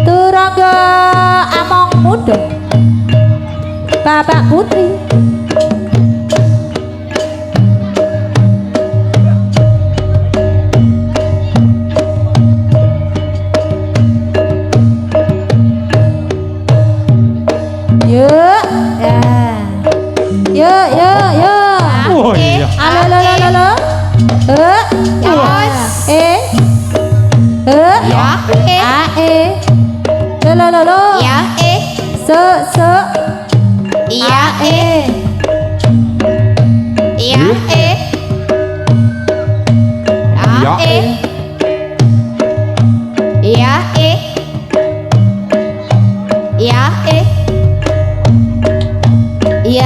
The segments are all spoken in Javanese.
Turangga Among Muda Bapak Putri yuk ya yuk Oh iya. halo lo Ya se Ya Ya Ya. Ya Ya Ya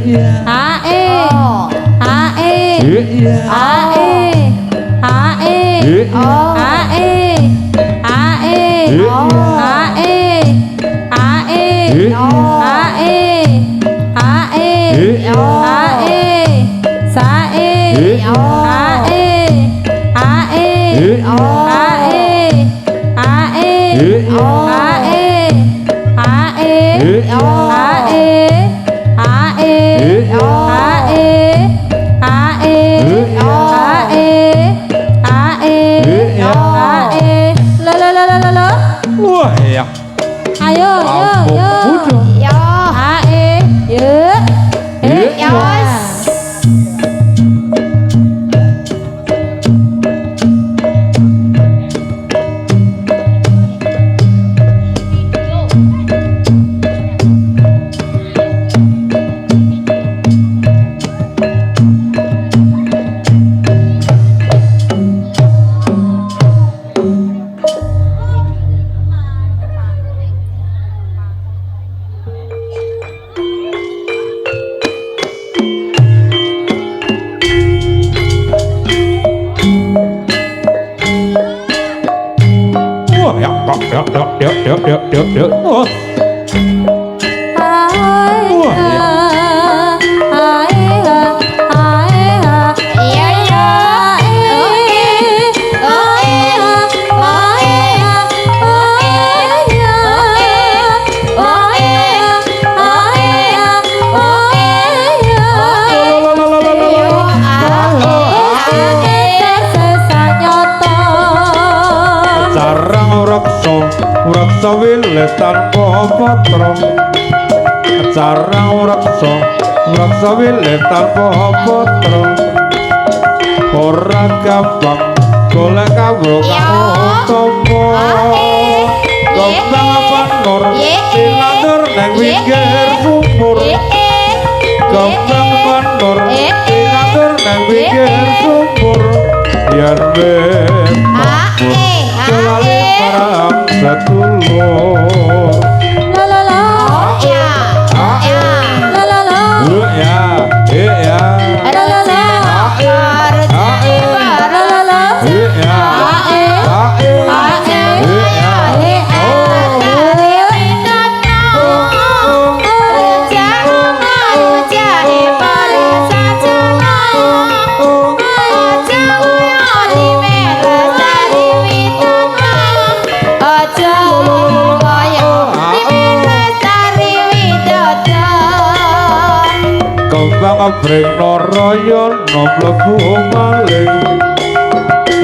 Ya. ayo Wah iya. ayo Ya. Oh. Raksa wilet tanpa patra carang raksa wilet tanpa patra ora gampang golek kawruh utama gombang panor silandur nang pinggir sumur gombang panor silandur nang pinggir sumur yen Jalali parang setulur Breng Narayana mlebu maling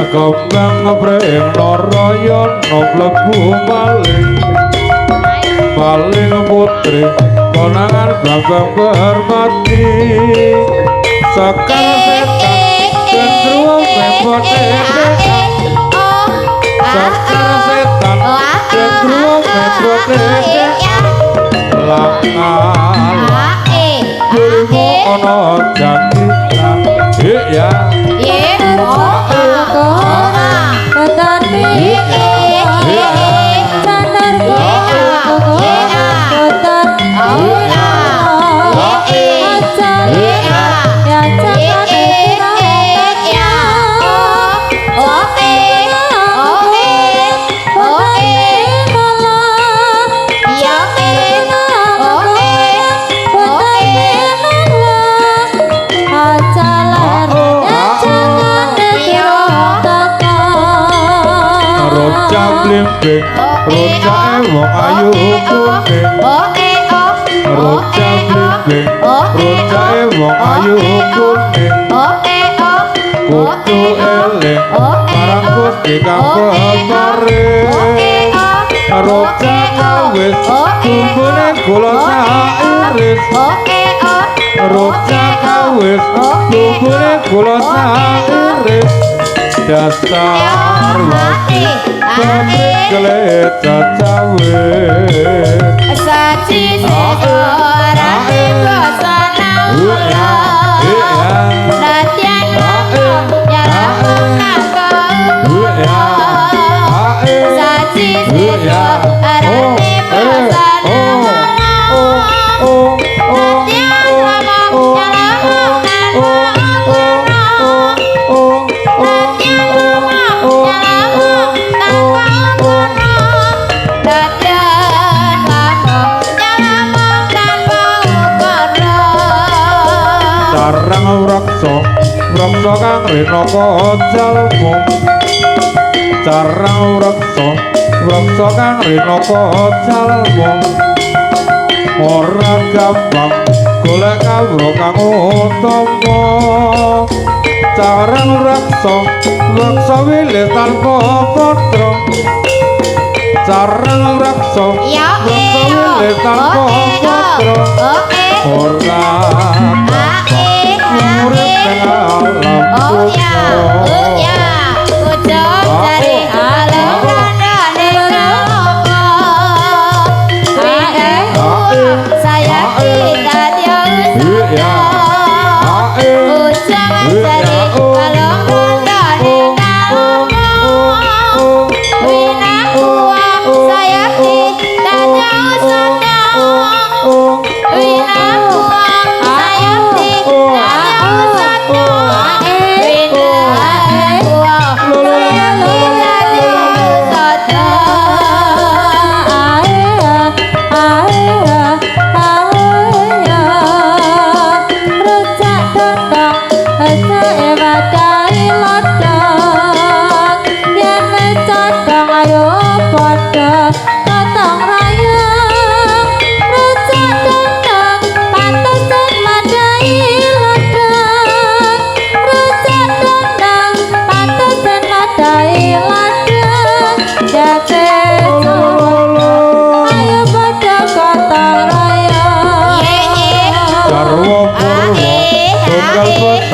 Kembang breng Narayana mlebu maling Maling putri konangan Bambang Bermati Sakar setan gendruwo mebote Sakar setan gendruwo mebote Langan Jangan ya ye ora Tetapi Sadar Kotor Acal Ya cacat Rojak blimbing Rojak wong ayu kuning Rojak blimbing Rojak wong ayu kuning Kudu eling Marang Gusti kang peparing Rojak kawis Tumbune kula sairis Rojak kawis Tumbune kula sairis Dasar wati Pabrik gelet cacawe Saji seorang bosana Latihan nyarang aku Saji seorang bosana Sarang raksa kang renaka jalmu Sarang raksa kang renaka jalmu Ora gampang golek kawruh kang utama Sarang raksa wilis tanpa patra Sarang raksa wilis tanpa patra Ora urip ning alam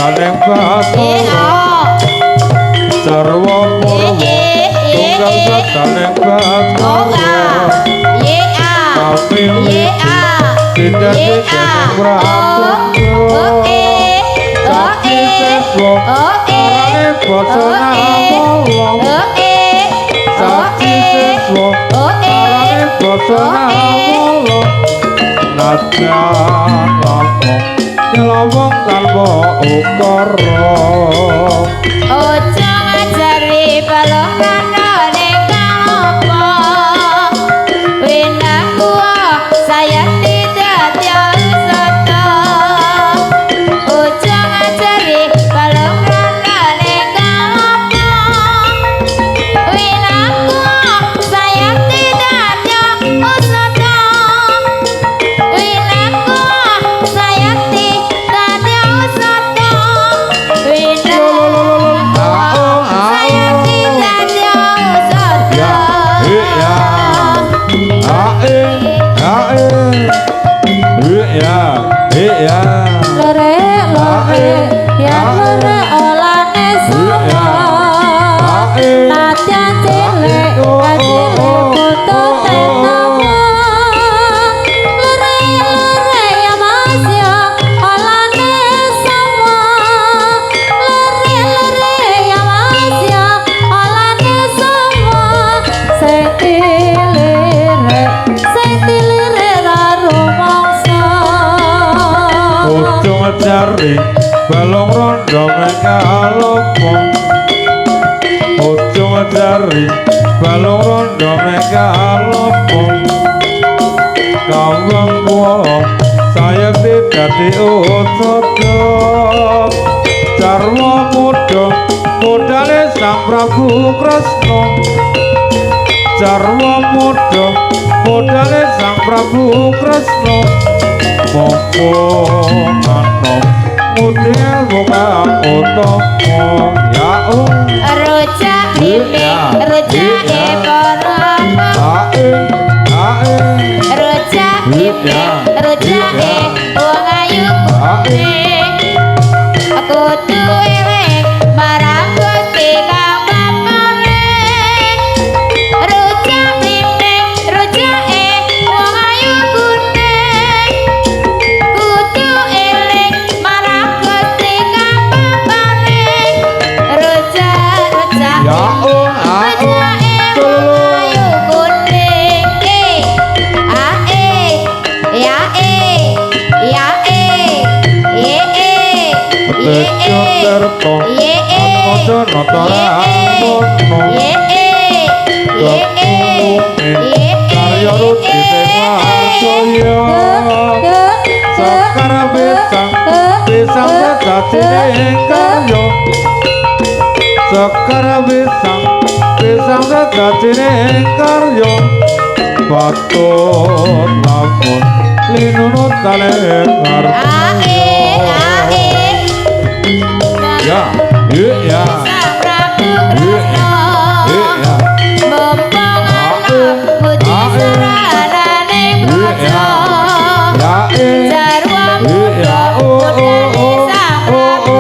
Saneng Bathara Sarwa Purwa Tunggal Saneng Bathara Kapil Tidak Saneng Prabu Sakti Seswa Arane Bosona Molong Sakti Seswa Arane Bosona Molong Najan Lampung Nyelowong tanpa ukara Ojo ngajari balongan ning apa Winaku saya tidak usata Ojo ngajari balongan ning apa Winaku saya tidak usata Winaku saya tidak usata Winaku jari balung rondo megalopo ujung jari balung rondo megalopo kawang kuala saya dadi utodo jarwa muda modale Sang Prabu Kresna jarwa muda modale Sang Prabu Kresna mongko ana mudhil buka utama ya rujak pipi rujak para rujak pipi rujak wong ayu kuning aku tuwe marang Gusti Kang Bapane rujak pipi rujak wong ayu kuning kudu eling marang Gusti Kang Bapane rujak rujak ya terto mojo notara mono karya rutine warsoyo sakar besang besang sejatine karya sakar besang besang sejatine karya patut lamun linunut talen ngarep ya, ya, Sang Prabu Kresna mumpung ana puji sarane praja jarwa muda modale Sang Prabu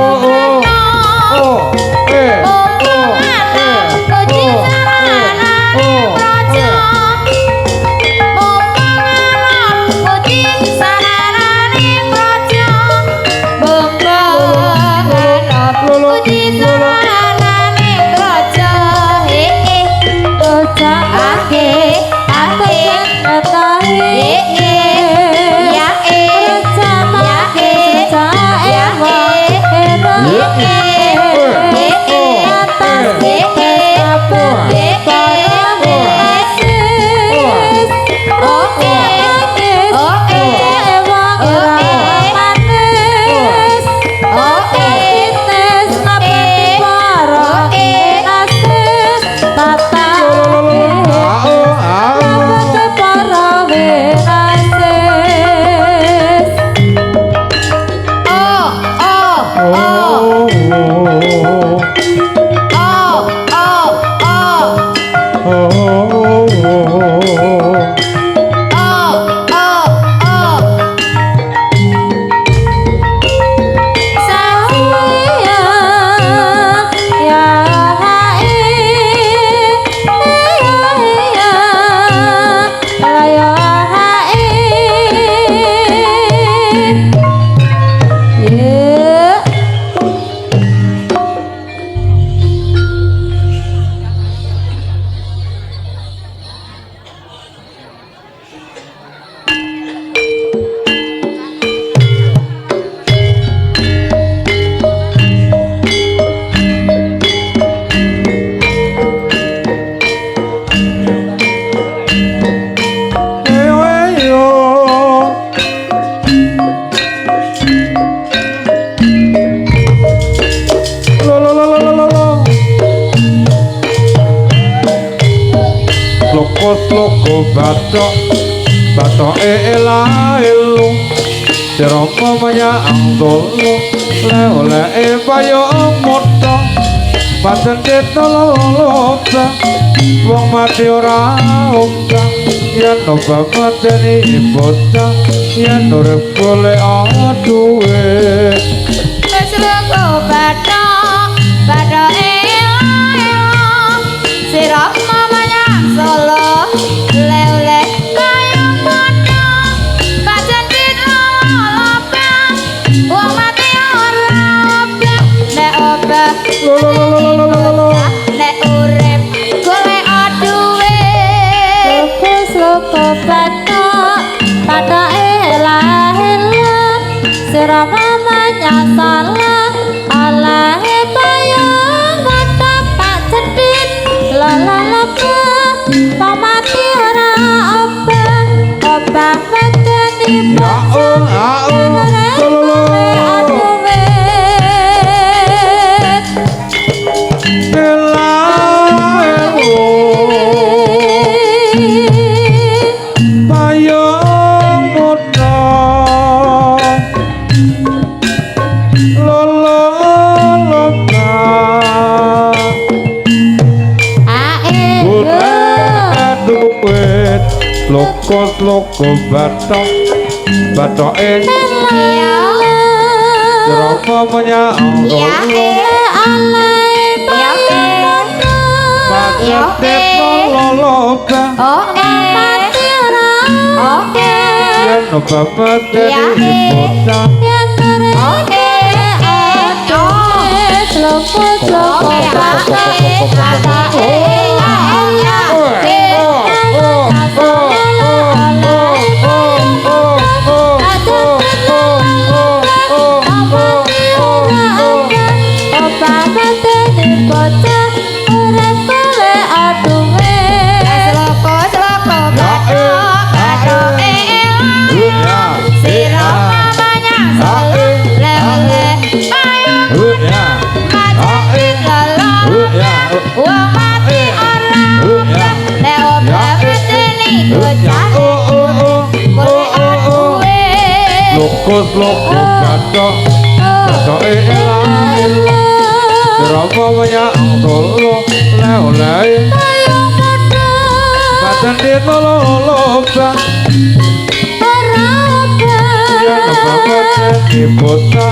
Kresna mumpung ana puji sarane praja mumpung ana puji sarane praja mumpung puji sarane praja roja ake ake ngetahi ya roja make sejae wae atas sapu kaya mesis oke oke wong manis oke tes ngabdi para asis tata ngabdi para asis oh oh oh Loko batok batok elah elu Serapa manyang dolo le payo moto paten ditololoba wong mati ora omba yen oba mateni bocah yen urip golek duwe wis loko bathok bathok elang sirap mamanyang solo le kaya padha pancen ditololoba wong mati ora omba nek oba nek urip golek duwe Fokus loko batok batok elah elah serama ya salah alahe payung mata pak cedit lala lapa pamati ora obah obah medeni Ya Tololo aduh wet Elaewo Payung muda Lolo loka ae Duit loko batok batoke Jeroko menyang alai Pacatet loloba mati ora oke Yen babat dari bocah Loko batok batoke ela Jeroko menyang dolo le-le Badan dit loloba Yen babat dari bocah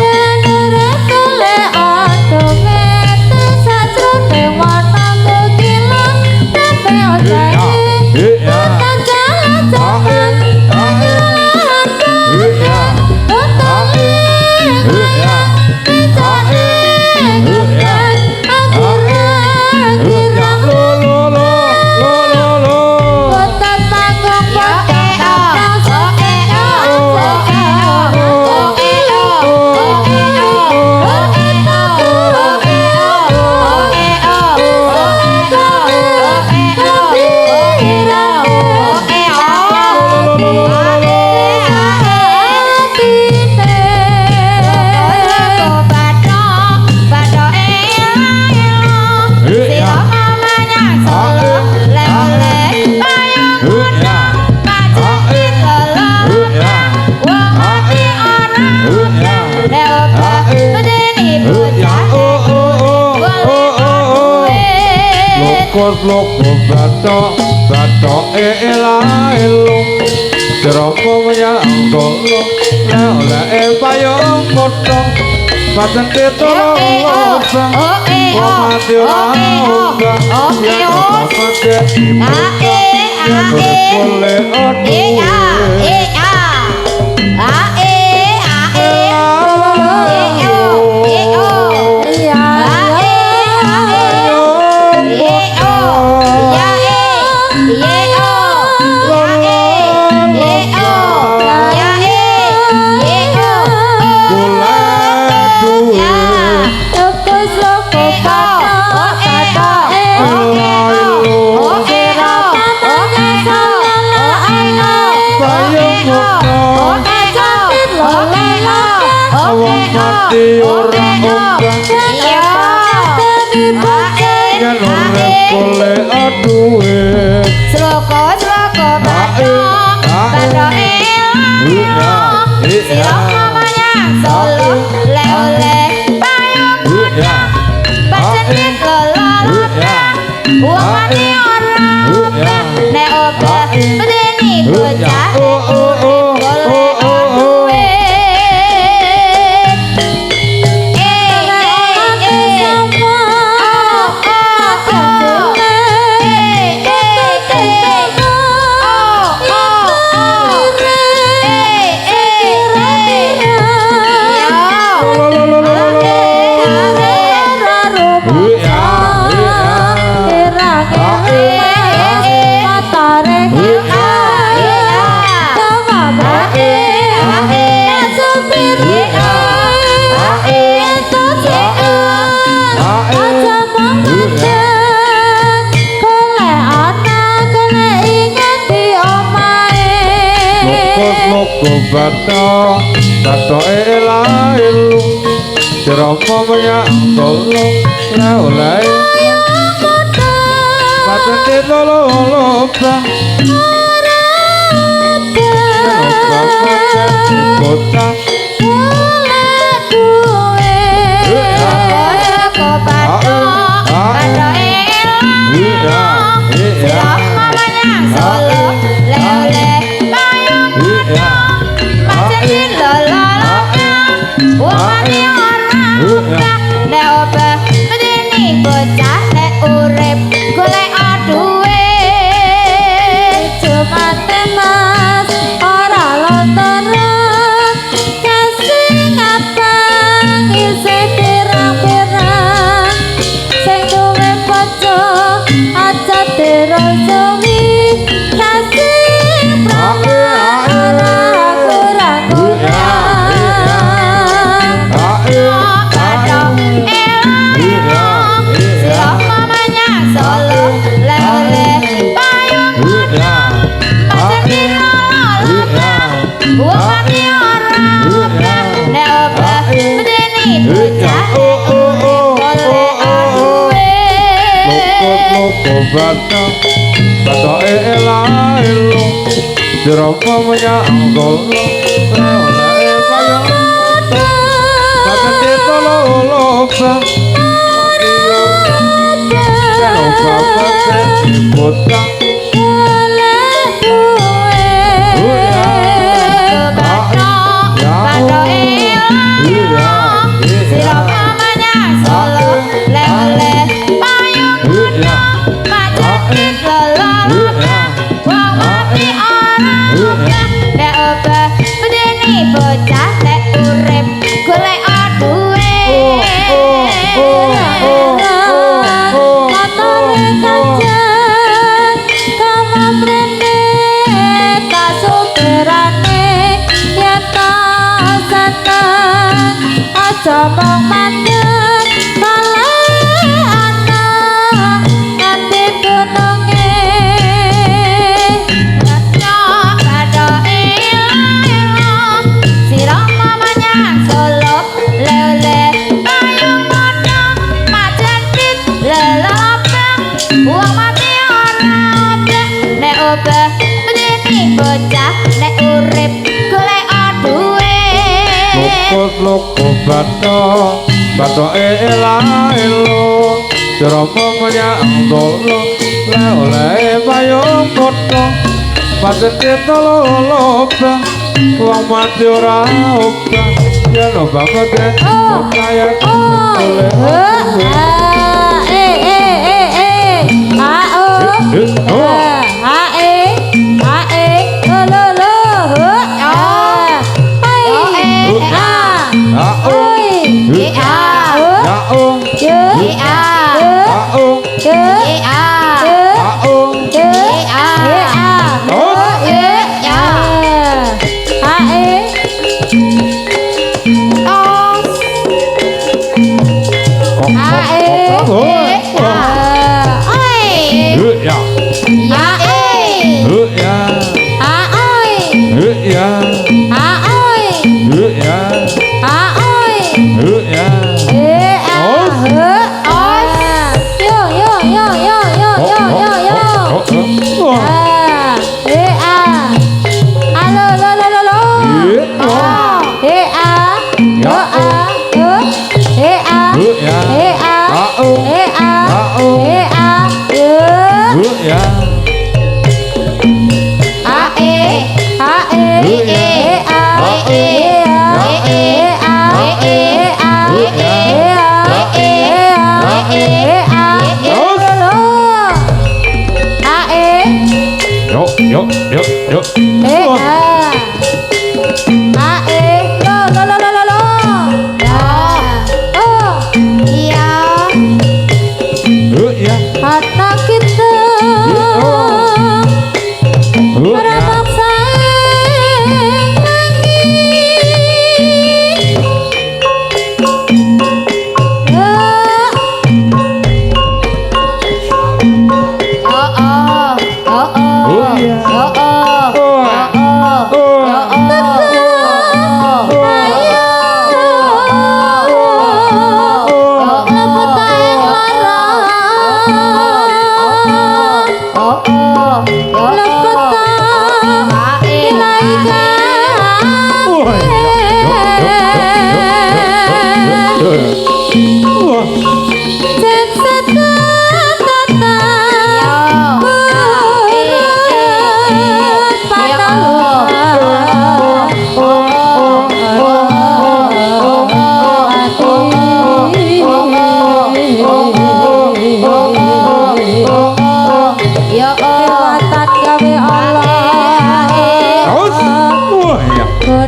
Loko batok ela-elo Jeroko menyang dolo le-le payung muda Badan dit loloba Mati ora obah Yen babat dari bocah Yen boleh aduh Mati ora obah Yen ora boleh aduh Sloko batok ela Siroko menyang solo le-le payung Bacenit loloba Wong mati ora nek obah medeni bocah bata bata elu Jerama menyang tolo Leo-leo Mata di tolo loba Kota bata bata elu Jerama menyang tolo Leo-leo Mata di tolo loba Kota Somong mandek balik anak nanti gunungnya Nyok pada ilang Sirama menyang Solo Lele payung modong Macan pit lelopeng Uang mati orang ada Nek obah bedini bocah Nek urip golek aduwe Loko bata bata elu Jerama menyang tolo Leo-leo payung kota Mata di tolo loba Wong mati ora obah Yen obah mati kota ya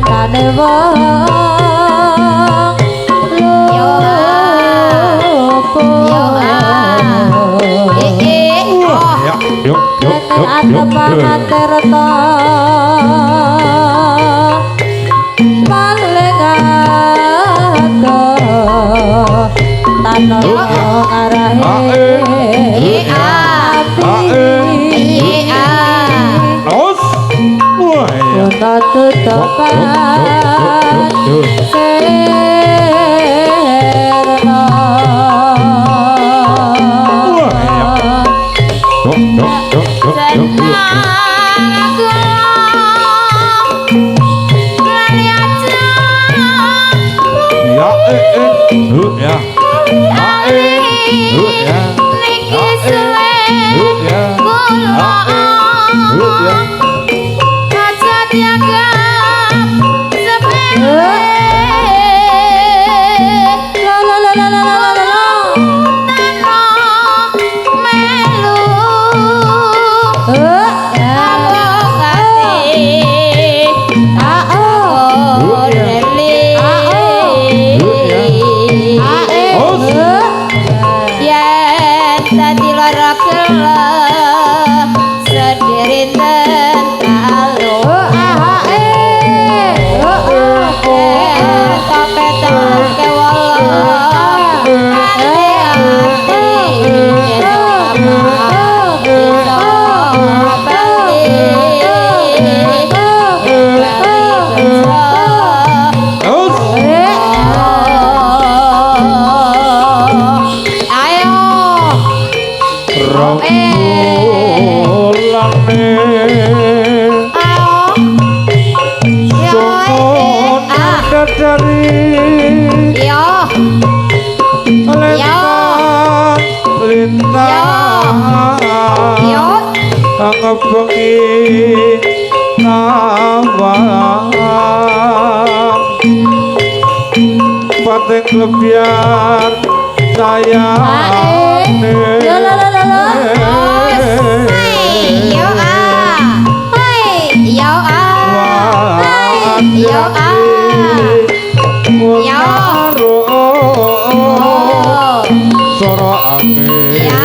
betane wong Yo Ya, yuk, yuk, yuk, yuk. Terta malengado tano arahe Aus. Wah, ya. Kota tutupan serna Yuk, yuk, yuk, yuk, yuk, yuk. Ya, ya. Ya, ya. Ya. Bengi nawang pating lebiar sayane soro angin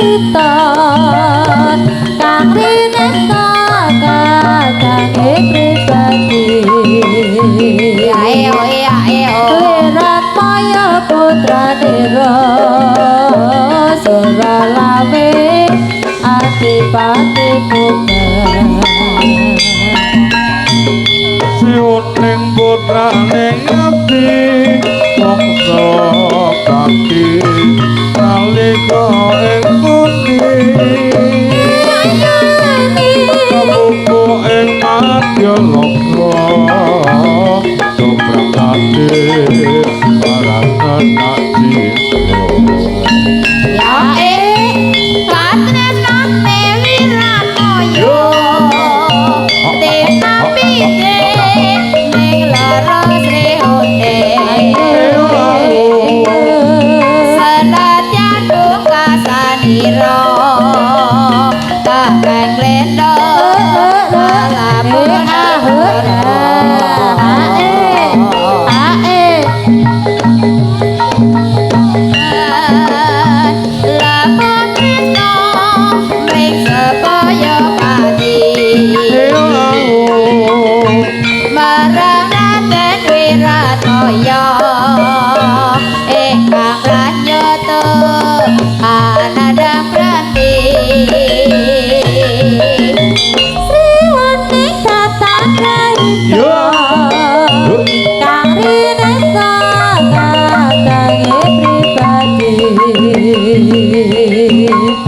Sita kang rinesta kadange pribadi ayo Wirat Maya putrane Suralawe Adipati Kuben Siuning putrane ngabdi mongso kaki nalika ing kundi kabuku ing madya lokra dobrang ati parakan ati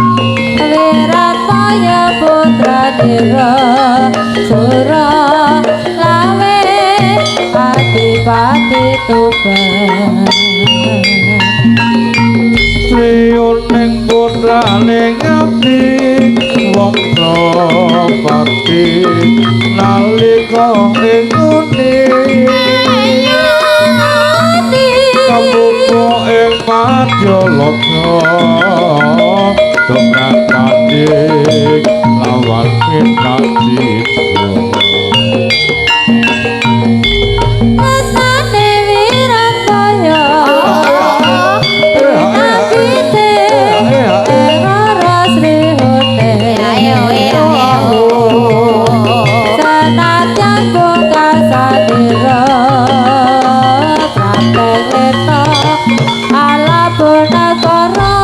Wirat Maya putrane Suralawe Adipati Tuban Siuning putrane ngabdi wangsa bakti nalika ing kundi kabuku ing madya lokra dobrang ati lawan pinati Asane Wirat Maya Adite Ora Sri Hote Senadyan buka sadira Pratengeta ala punakara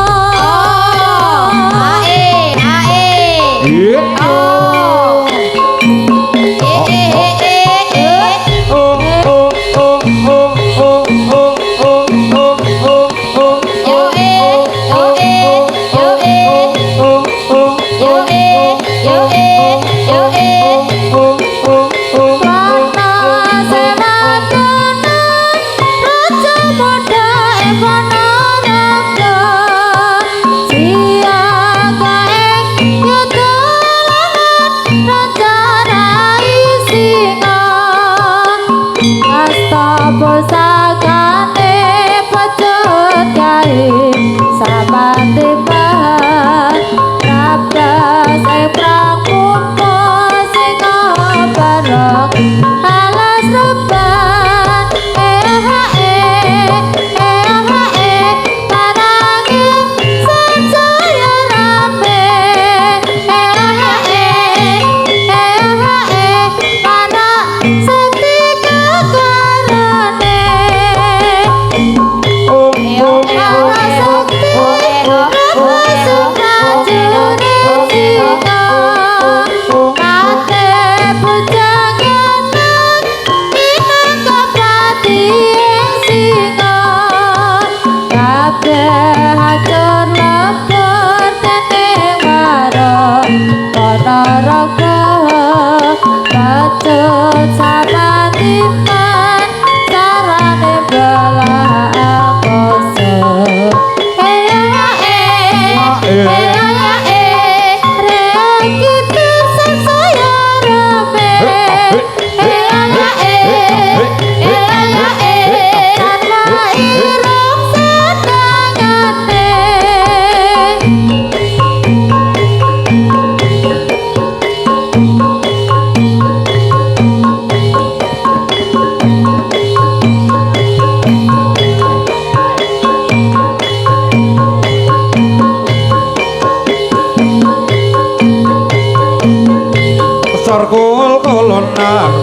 sarkul kulon nang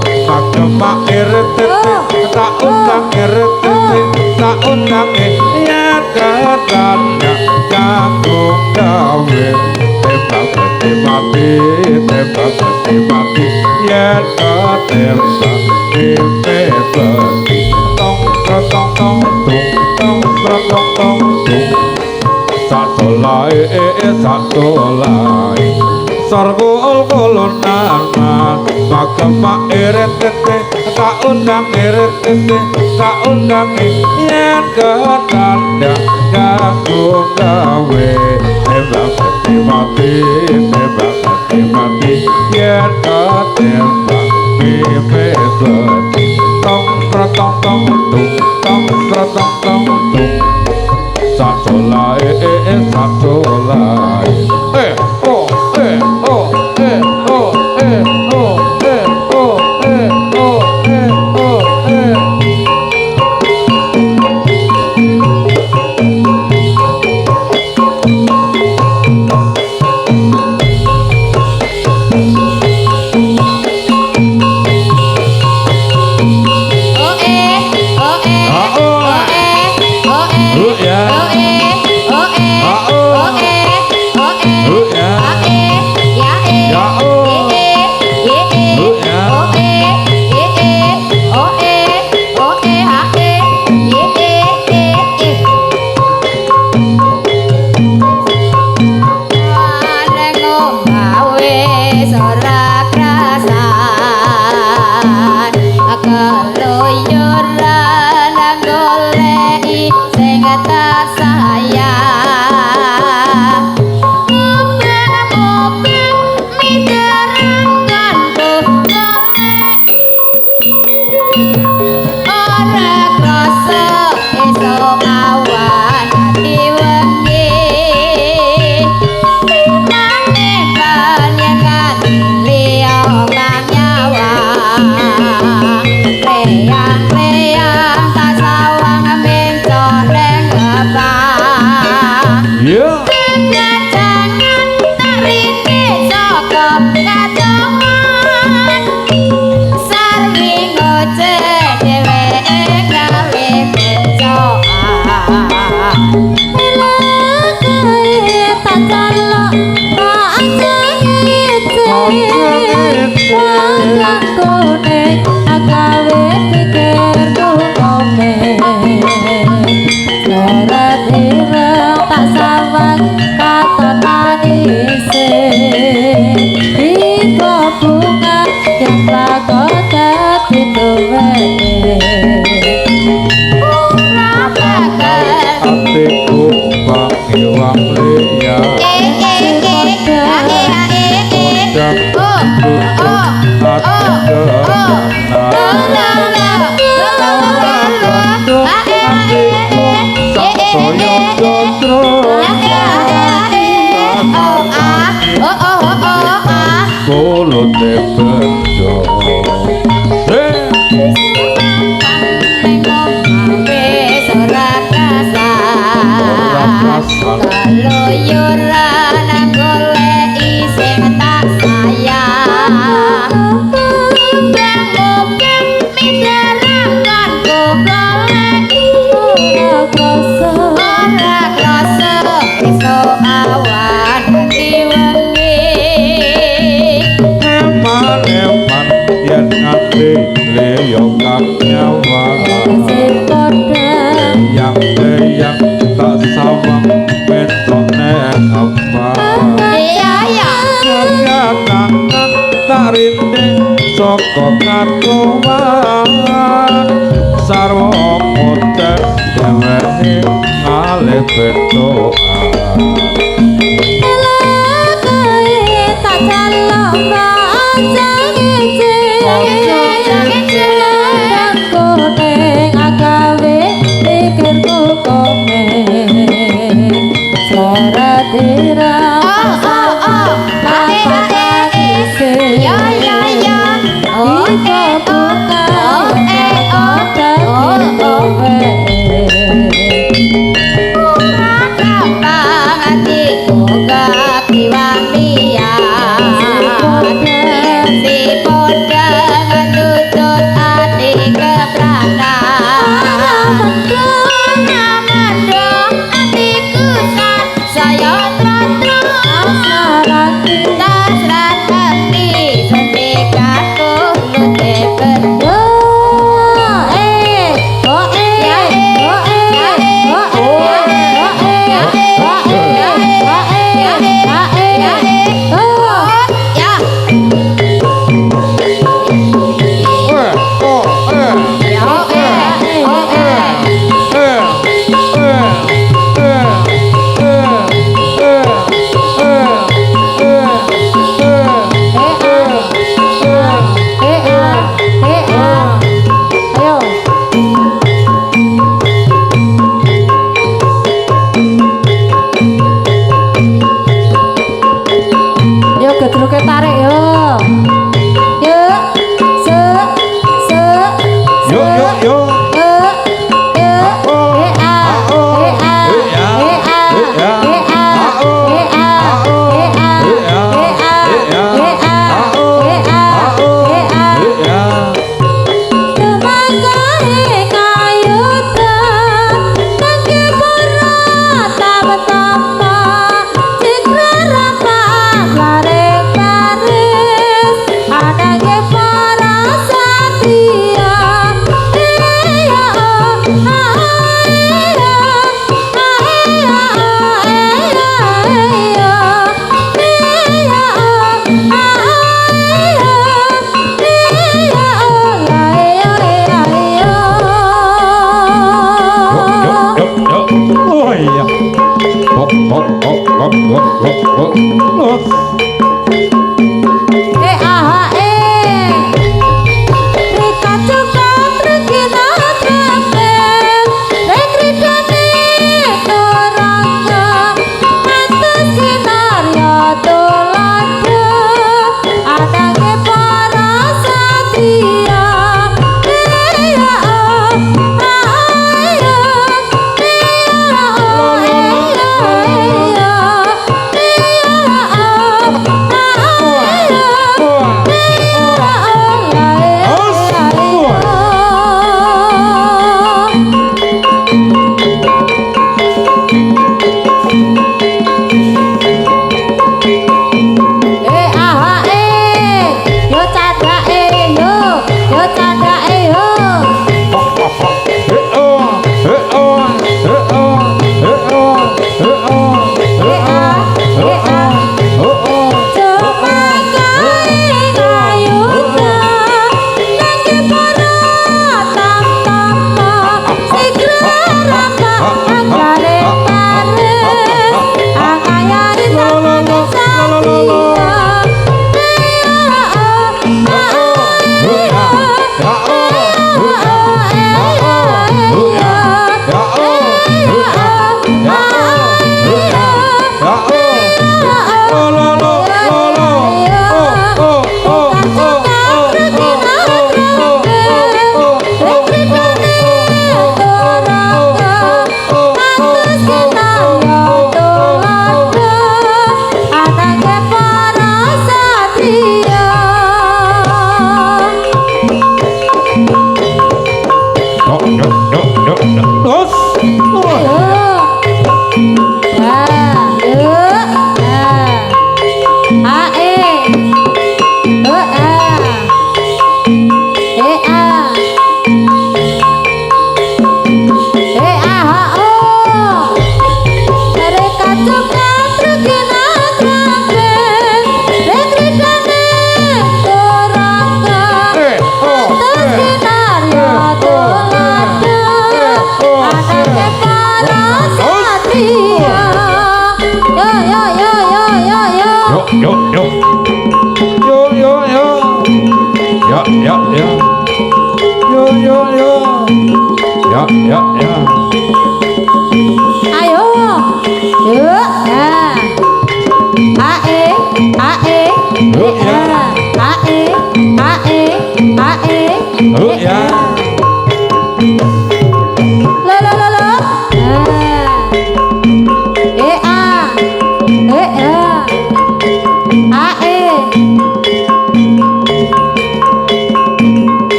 sakemak irtete tak undang irtete tak undang yen katanya jagung gawe tembak mati yen katembak dipepeti tong tong tung satu lai sarkul kulon nang sakemak irtete tak undang irtete tak undang yen katanya jagung gawe tembak mati yen katembak dipepeti tong tung satu lai Kiwang liyan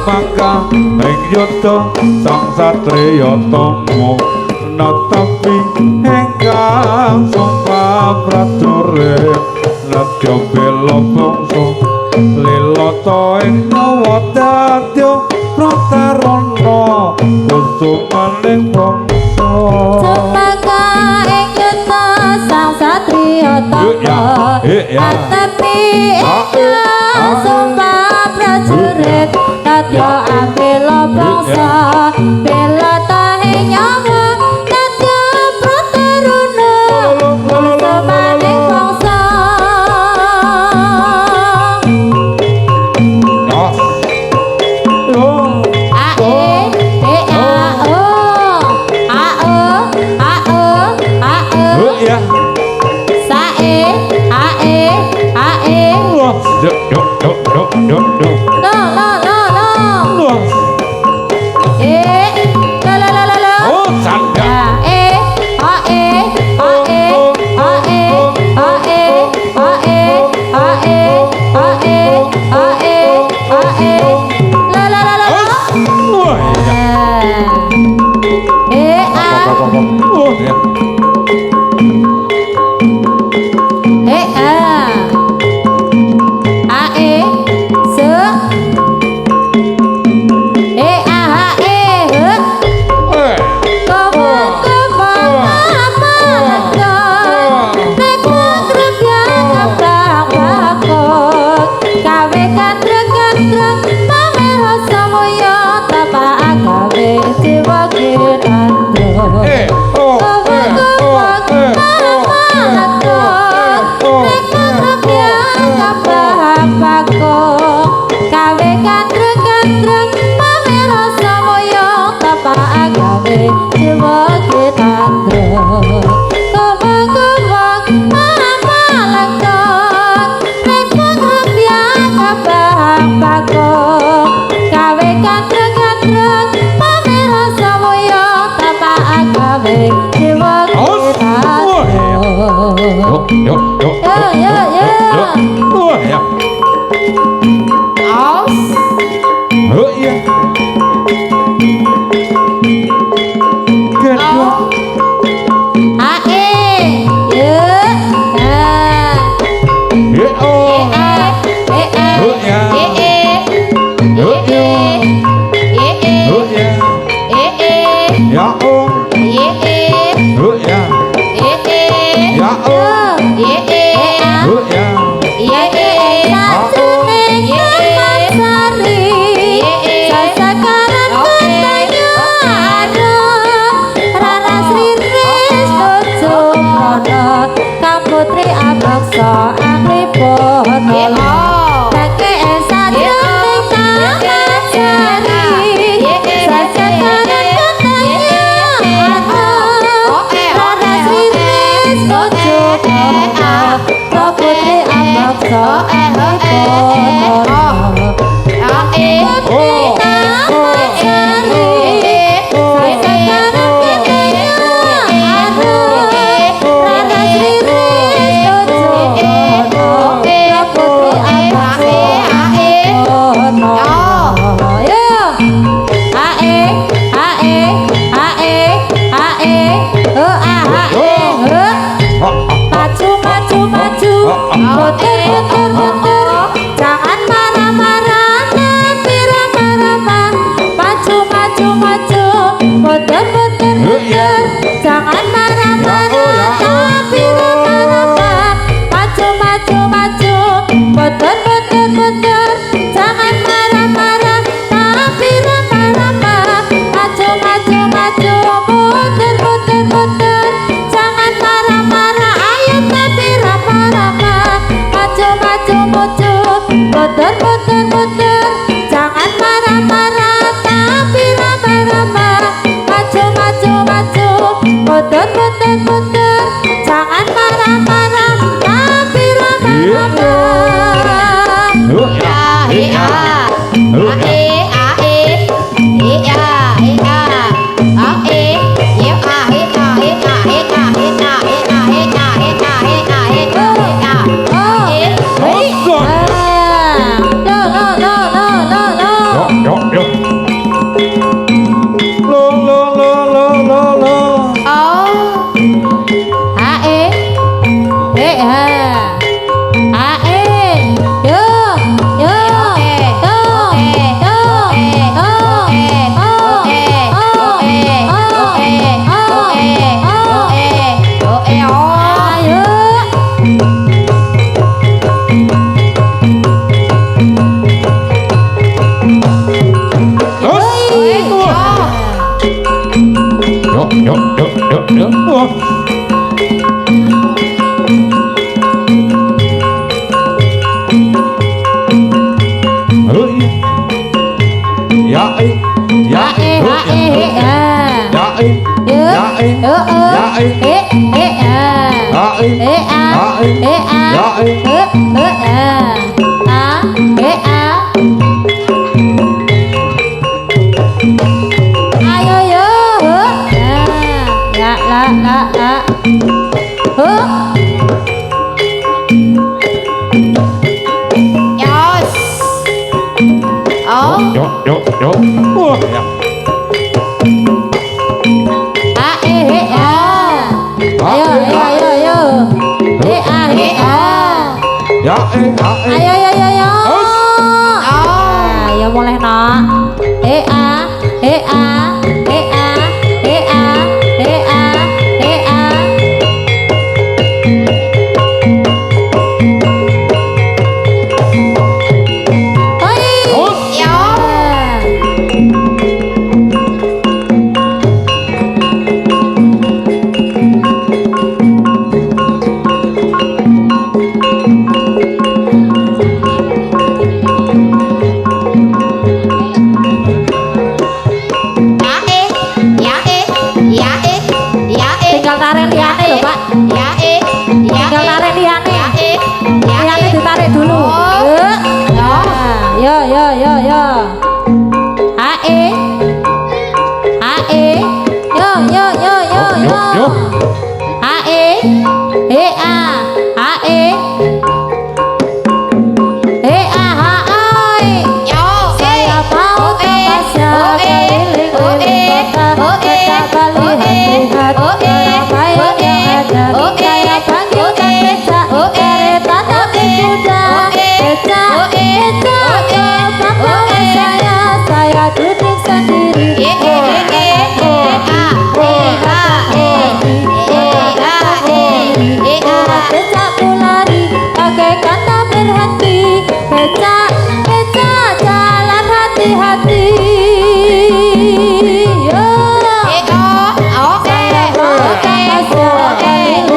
Maka ing yuda sang satriya tama natapi ingkang sumpah prajurit nadya bela bangsa lilata ing nyawa dadya pratarana kusumaning bangsa Cempaka ing yuta sang satriya tama natapi ingkang sumpah prajurit nadya bela bangsa bela tahe nyawa nadya prataruna kusumaning bangsa Yuk, yuk, yuk. Wah. Ya, ya, Yos. Oh. Yuk, yuk, yuk. Wah, ya. Ya, Ayo yo yo yo. Ya boleh nak. Tinggal tarik liane loh Pak. Tinggal tarik liane. Liane ditarik dulu. Yo yo yo yo. Hae. Yo yo yo yo yo. Hae. Hae. Saya mau terpaksa keliling kota keliling hati-hati orang yang ada. Saya panggilkan becak kereta tapi kuda. Becak ke pahlawan saya duduk sendiri. Becakku lari bagaikan tak berhenti. Becak jalan hati-hati. Yo. Saya mau terpaksa keliling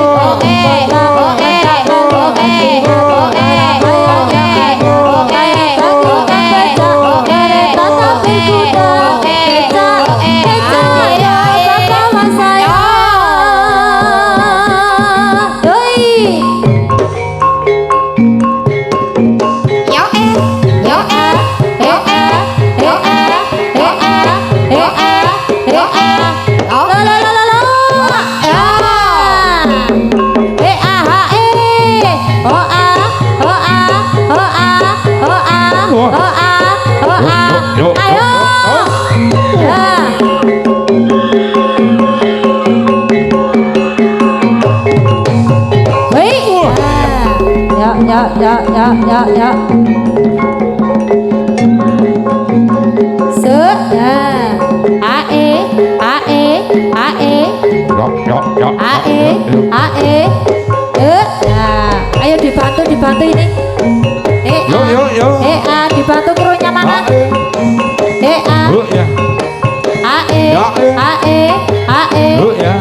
Ya. Ayo dibantu ini. Yo. Dibantu krunya mana? Yuk ya. Yuk ya.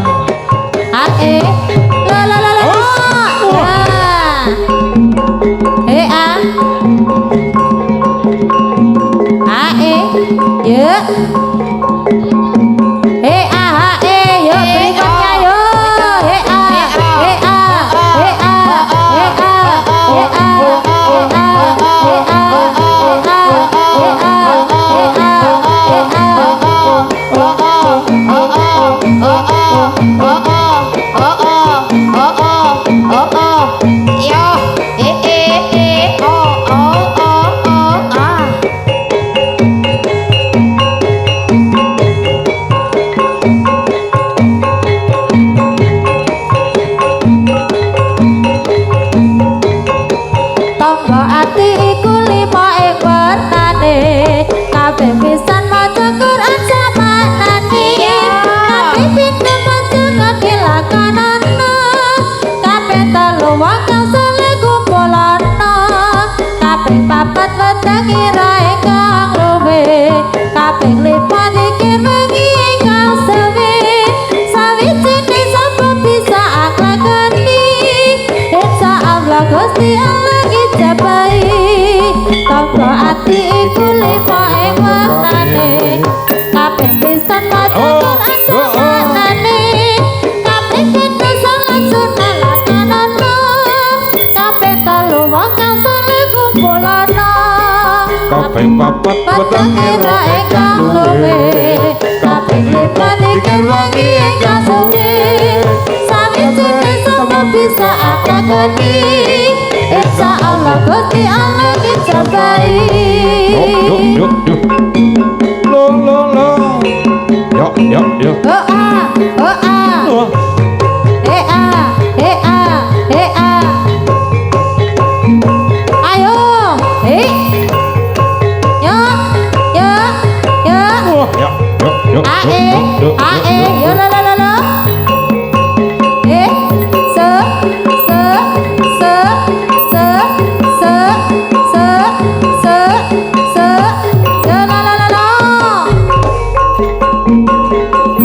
Gusti Allah ngijabahi tangga ati iku lima ing wetane kabeh pisan maca Quran sunanane kabeh kita salat sunah lakonana kabeh telu wong kang saleh kumpulana kabeh papat peteng ira ingkang luwe kabeh lipat iki wangi ingkang suci sawijine sapa bisa akagani insyaallah Gusti Allah ngijabahi yuk lo yuk oh ah Wah. Ayo yo Wah, yuk yo la se la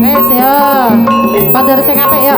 wes yo padha sing apik yo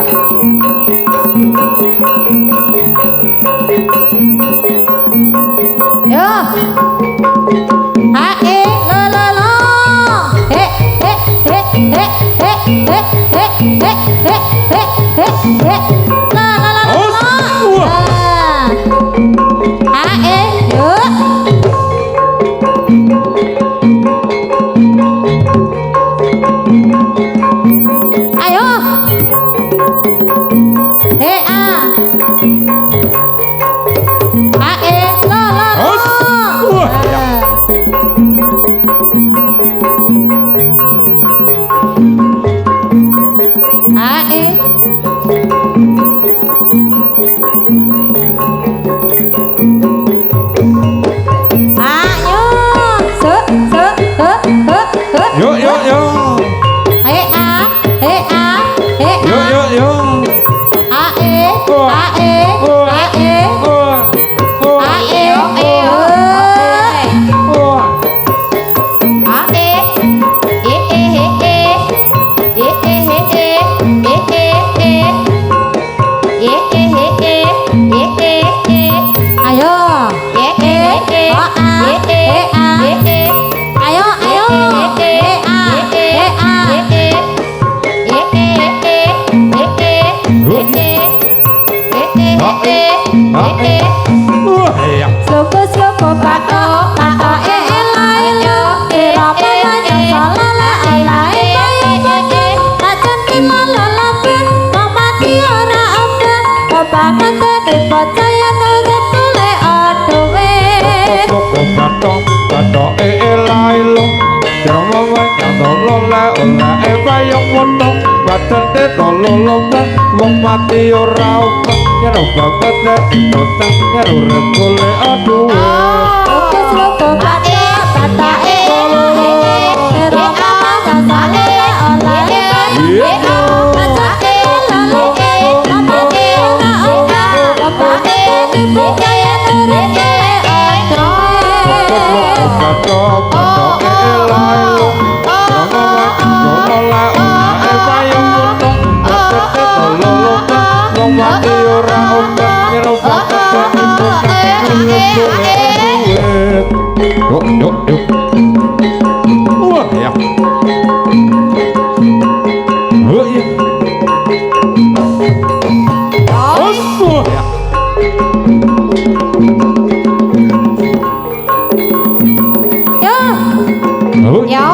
yo hae la he hae yo ayo he hae la Wah, ya. hae ayo Yuk. he Yuk. Wah, ya. Sloko pato elailo ira payah salala elae payah acan kimalalape mati ora apa obakan percaya urip tule aduwe Batok elailo Jangan banyak tolole oleh bayang wotong Badan te tololongkan Wong mati ora apa Nyaro banget te ditotang Nyaro rekule aduh sloko pato elailo ira payah salala elae Batok elailo Jangan banyak tolole oleh bayang wotong Badan te tololongkan Wong mati ora apa Nyaro banget te ditotang Nyaro rekule aduh Yuk. Wah, ya. Oh, ya. Oh, ya. Oh, ya.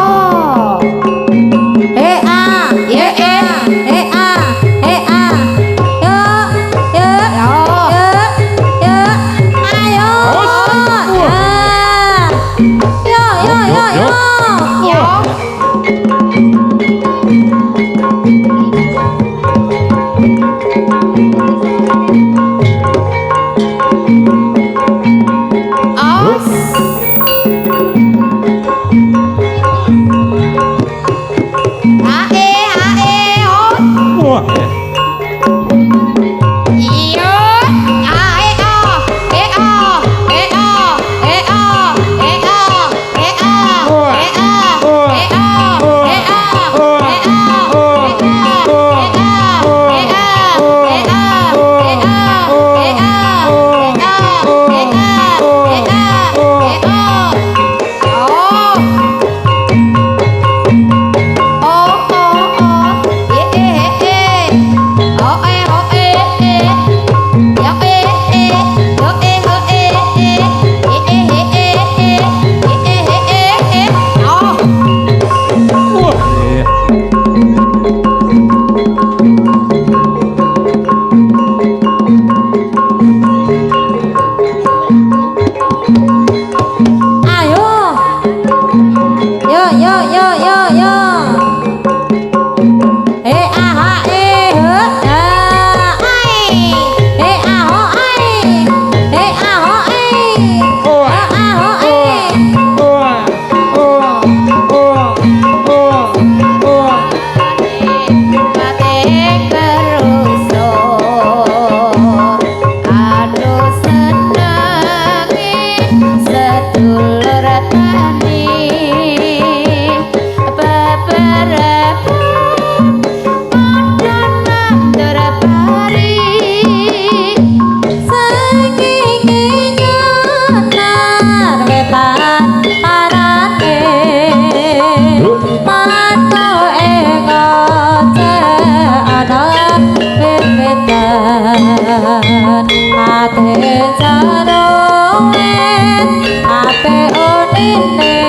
jarowet ate unine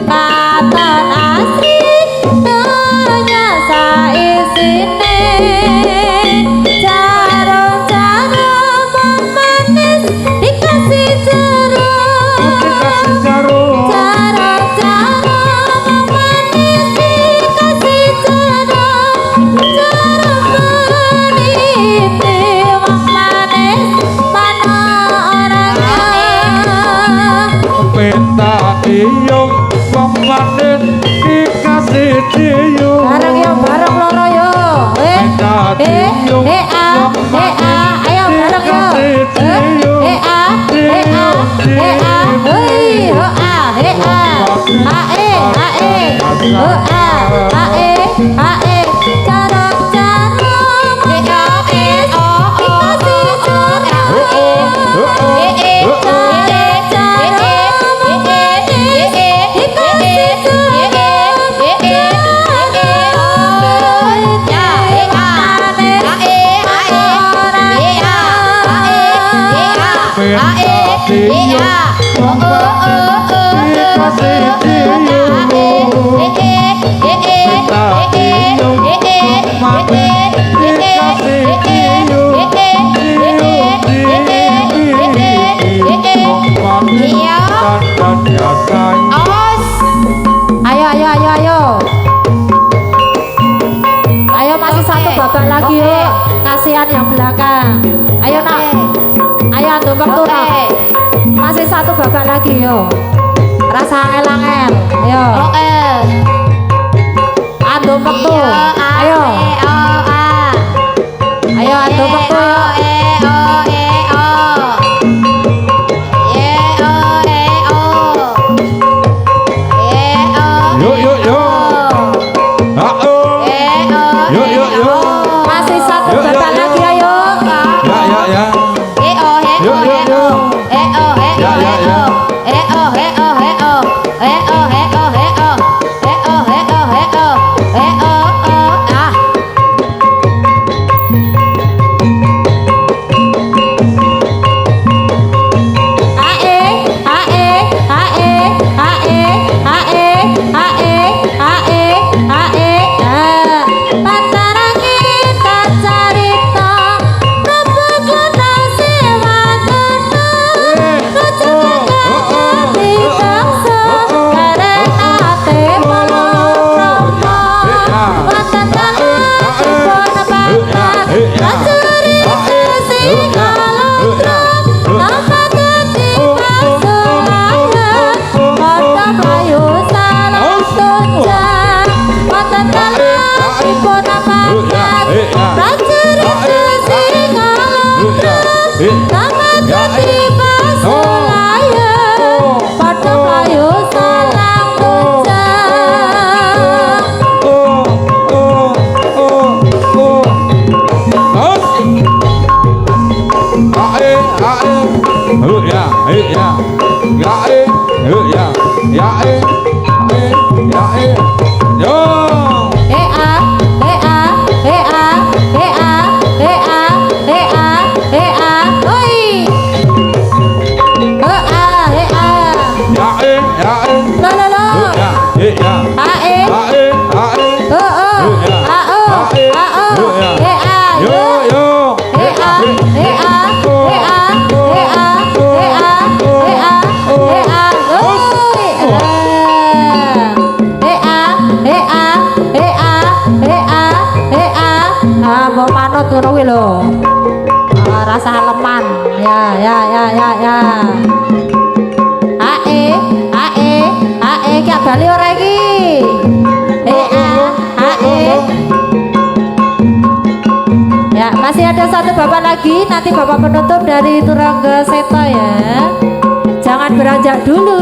katon asri donya saisine jarum-jarum manis dikasih jarum jarum-jarum manis dikasih jarum meniti wong manis mana orangnya Penta iyung wong manis dikasih cium. bareng yo bareng loro yo ayo bareng yo Ayo masih satu babak lagi yuk. Kasihan yang belakang. Ayo nak. Ayo tumpeng tuh nak. Masih satu babak lagi yuk. Rasa angel-angel. Yo. Tumpeng tuh. Ayo. Ayo tumpeng tuh. Masih satu babak lagi ayo. Turun lho. Rasa leman. Ya. Ae gak bali ora iki. Ya, masih ada satu babak lagi, nanti babak penutup dari Turangga Seto ya. Jangan beranjak dulu.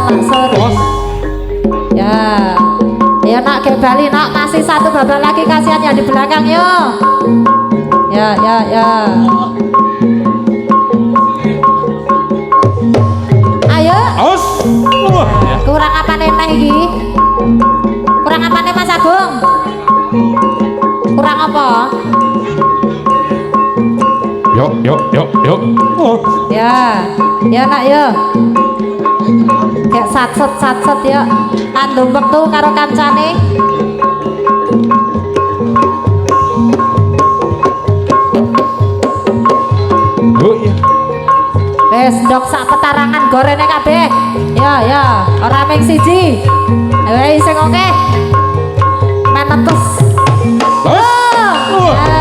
Nak Suri. Bos. Ya. Ya nak ke Bali nak masih satu babak lagi kasihan yang di belakang yo. Ya. Ayo. Aus. Wah. Kurang apa nih iki? Kurang apa nih Mas Agung? Kurang apa? Yuk. Oh. Ya nak yo. Kayak satset ya. Andum wektu karo kancane. Oh iya. Wes ndok sak petarangan gorene kabeh. Ya, ora ming siji. Wes sing oke. Menetes. Aus. Ya.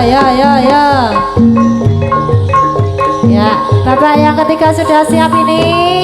Ya. Ya, babak yang ketiga sudah siap ini.